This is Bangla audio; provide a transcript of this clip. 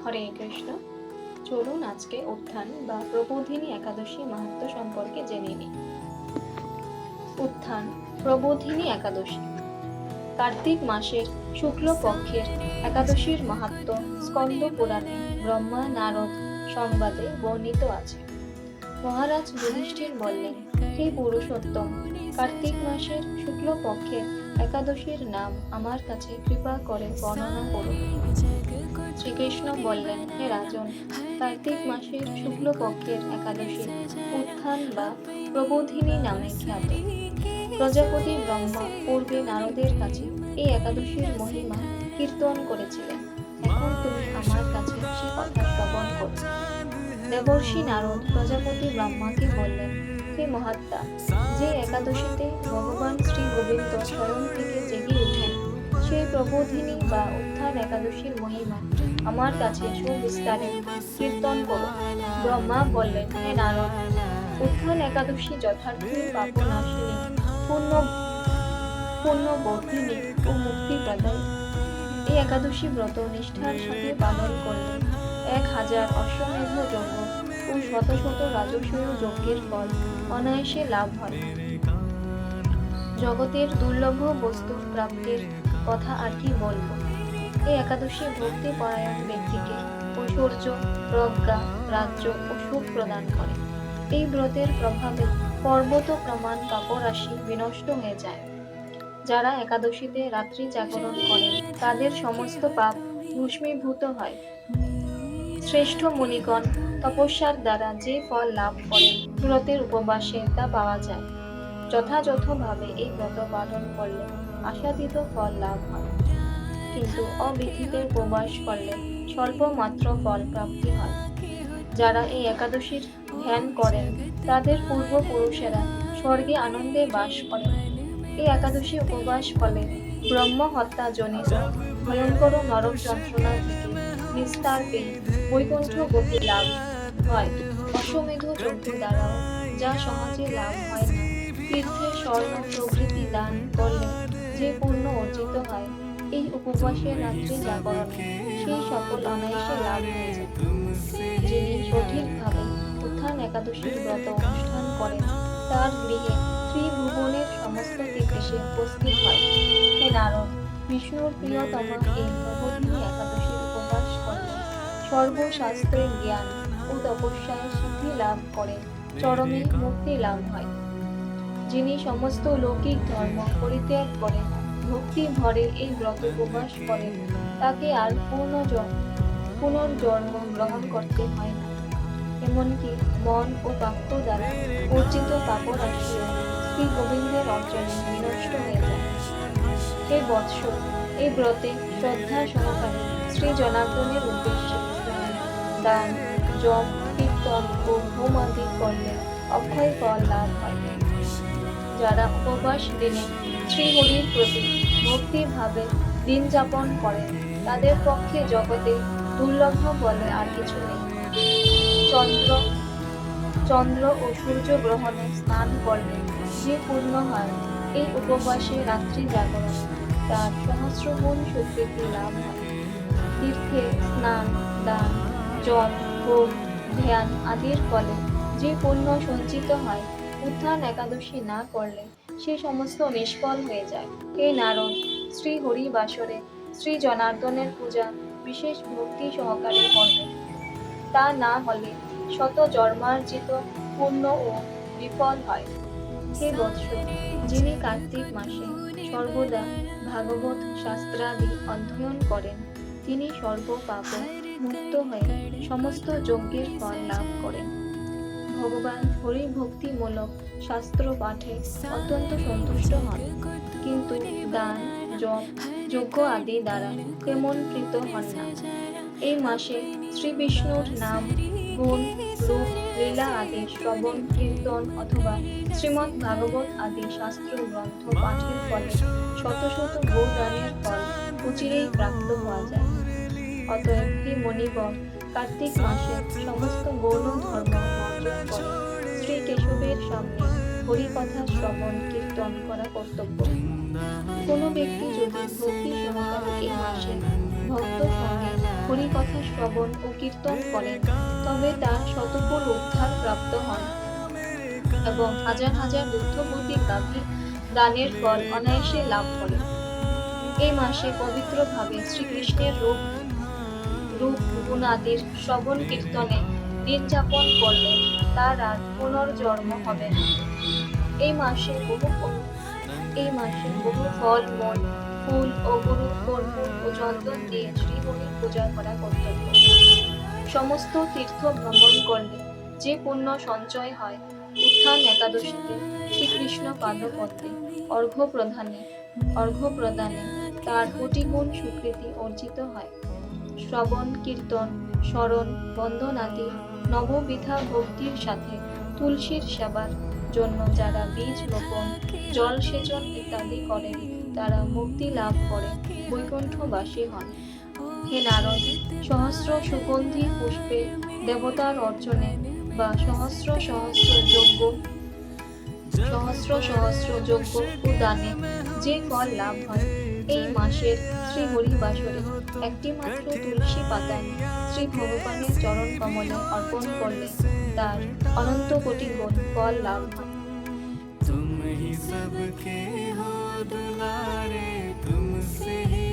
হরে কৃষ্ণ। চলুন আজকে উত্থান বা প্রবোধিনী একাদশী মাহাত্ম্য সম্পর্কে জেনে নিই। উত্থান প্রবোধিনী একাদশী কার্তিক মাসের শুক্ল পক্ষের একাদশীর মাহাত্ম্য স্কন্দ পুরাণে ব্রহ্মা নারদ সংবাদে বর্ণিত আছে। মহারাজ যুধিষ্ঠির বললেন, হে পুরুষোত্তম, কার্তিক মাসের শুক্ল পক্ষের একাদশীর নাম আমার কাছে কৃপা করে বর্ণনা করুন। শ্রীকৃষ্ণ বললেন, হে রাজন, কার্তিক মাসের শুক্ল পক্ষের একাদশী উত্থান বা প্রবোধিনী নামে খ্যাত। প্রজাপতি ব্রহ্মা পূর্বে নারদের কাছে এই একাদশীর মহিমা কীর্তন করেছিলেন। এখন তুমি আমার কাছে সে কথা শ্রবণ করো। দেবর্ষি নারদ প্রজাপতি ব্রহ্মাকে বললেন, হে মহাত্মা, যে একাদশীতে ভগবান শ্রী গোবিন্দ স্বয়ং থেকে জেগে ওঠেন, সেই প্রবোধিনী বা উত্থান একাদশীর মহিমা আমার কাছে সুবিস্তারে কীর্তন করো। ব্রহ্মা বললেন, হে নারদ, উত্থান একাদশী যথার্থই পাপনাশিনী, পুণ্যবর্ধিনী ও মুক্তিপ্রদায়ী। এই একাদশী ব্রত নিষ্ঠার সাথে পালন করলে 1000 অশ্বমেধ যজ্ঞ ও শত শত রাজসূয় যজ্ঞের ফল অনায়াসে লাভ হয়। জগতের দুর্লভ বস্তু প্রাপ্তির কথা আর কি বলবো। এই একাদশী ভক্তি পরায়ণ ব্যক্তিকে ঐশ্বর্য, প্রজ্ঞা, রাজ্য ও সুখ প্রদান করে। এই ব্রতের প্রভাবে পর্বত প্রমাণ পাপরাশি বিনষ্ট হয়ে যায়। যারা একাদশীতে রাত্রি জাগরণ করেন তাদের সমস্ত পাপ ভস্মীভূত হয়। শ্রেষ্ঠ মুনিগণ তপস্যার দ্বারা যে ফল লাভ করেন, ব্রতের উপবাসে তা পাওয়া যায়। যথাযথভাবে এই ব্রত পালন করলে আশাতীত ফল লাভ হয়, কিন্তু অবিধিতে উপবাস করলে স্বল্প মাত্র ফল প্রাপ্তি হয়। যারা এই একাদশীর ধ্যান করেন তাদের পূর্বপুরুষেরা স্বর্গে আনন্দে বাস করেন। এই একাদশী উপবাস ফলে ব্রহ্ম হত্যা জনিত ভয়ঙ্কর নরক যন্ত্রণা থেকে নিস্তার পেয়ে বৈকুণ্ঠ গতি লাভ হয়। অশ্বমেধ যজ্ঞ দ্বারাও যা সহজে লাভ হয় না, তীর্থে স্বর্ণ প্রভৃতি দান করলে যে পুণ্য অর্জিত হয়, এই উপবাসের রাত্রি জাগরণে সেই সকল অনায়াসে লাভ হয়ে যায়। যিনি সঠিকভাবে উত্থান একাদশীর ব্রত অনুষ্ঠান করেন তার গৃহে ত্রিভুবনের সমস্ত এসে উপস্থিত হয়। হে নারদ, বিষ্ণুর প্রিয়তমা এই প্রবোধিনী একাদশীর উপবাস করলে সর্বশাস্ত্রের জ্ঞান ও তপস্যায় সিদ্ধি লাভ করে চরমে মুক্তি লাভ হয়। যিনি সমস্ত লৌকিক ধর্ম পরিত্যাগ করে ভক্তি ভরে এই ব্রত উপবাস করেন, তাকে আর পুনর্জন্ম গ্রহণ করতে হয় না। এমনকি মন ও বাক্য দ্বারা অর্জিত পাপরাশিও শ্রী গোবিন্দের অর্জনে বিনষ্ট হয়ে যায়। হে বৎস, এই ব্রতে শ্রদ্ধা সহকারে শ্রী জনার্দনের উদ্দেশ্যে স্নান, দান, জপ, কীর্তন ও হোম আদি করলে অক্ষয় ফল লাভ হয়। যারা উপবাস দিনে শ্রীহরির প্রতি ভক্তিভাবে দিন যাপন করেন তাদের পক্ষে জগতে দুর্লভ বলে আর কিছু নেই। চন্দ্র ও সূর্য গ্রহণে স্নান করলে যে পূর্ণ হয়, এই উপবাসে রাত্রি জাগরণ তার সহস্রগুণ স্বীকৃতি লাভ হয়। তীর্থে স্নান, দান, জপ, হোম, ধ্যান আদির ফলে যে পুণ্য সঞ্চিত হয়, উত্থান একাদশী না করলে সে সমস্ত নিষ্ফল হয়ে যায়। হে নারদ, শ্রী হরি বাসরে শ্রী জনার্দনের পূজা বিশেষ ভক্তি সহকারে করবে। তা না হলে শত জন্মার্জিত পুণ্য ও বিফল হয়। হে বৎস, যিনি কার্তিক মাসে সর্বদা ভাগবত শাস্ত্রাদি অধ্যয়ন করেন, তিনি সর্বপাপ মুক্ত হয়ে সমস্ত যজ্ঞের ফল লাভ করেন। ভগবান হরিভক্তিমূলক শাস্ত্র পাঠে অত্যন্ত সন্তুষ্ট হন, কিন্তু দান, জপ, যজ্ঞ আদি দ্বারা তেমন কৃত হন না। এই মাসে শ্রী বিষ্ণুর নাম, গুণ, রূপ, লীলা আদি শ্রবণ, কীর্তন অথবা শ্রীমদ্ ভাগবত আদি শাস্ত্র গ্রন্থ পাঠের ফলে শত শত গোদানের ফল অচিরেই প্রাপ্ত হওয়া যায়। অতএব হে মণিবর, কার্তিক মাসে সমস্ত গৌণ ধর্ম বর্জন করে শ্রী কেশবের সামনে হরিকথা শ্রবণ কীর্তন করা কর্তব্য। কোনো ব্যক্তি যদি ভক্তি সহকারে এই মাসে ভক্ত সঙ্গে হরিকথা শ্রবণ ও কীর্তন করেন, তবে তার শতফল উদ্ধার প্রাপ্ত হন এবং হাজার হাজার দুগ্ধবতী গাভী দানের ফল অনায়াসে লাভ করেন। এই মাসে পবিত্রভাবে শ্রীকৃষ্ণের রূপ গুণাদির শ্রবণ কীর্তনে দিন যাপন করলে তার আর পুনর্জন্ম হবে না। এই মাসে বহু ফল, মন, ফুল ও গরুর কর্পূর ও চন্দন দিয়ে শ্রীহরির পূজা করা কর্তব্য। সমস্ত তীর্থ ভ্রমণ করলে যে পুণ্য সঞ্চয় হয়, উত্থান একাদশীতে শ্রীকৃষ্ণ পাদপদ্মে অর্ঘ্য প্রদানে তার কোটিগুণ সুকৃতি অর্জিত হয়। শ্রবণ, কীর্তন, স্মরণ, বন্দনাদি নববিধা ভক্তির সাথে তুলসীর সেবার জন্য যারা বীজ রোপণ, জল সেচন ইত্যাদি করেন, তারা মুক্তি লাভ করে বৈকুণ্ঠবাসী হন। হে নারদ, সহস্র সুগন্ধি পুষ্পে দেবতার অর্চনে বা সহস্র সহস্র যজ্ঞ ও দানে যে ফল লাভ হয়, এই মাসের শ্রী হরিবাসরে একটি মাত্র তুলসী পাতা শ্রী ভগবানের চরণ কমলে অর্পণ করলে তার অনন্ত কোটি গুণ ফল লাভ হয়। तुम ही सबके हो दुलारे, तुमसे ही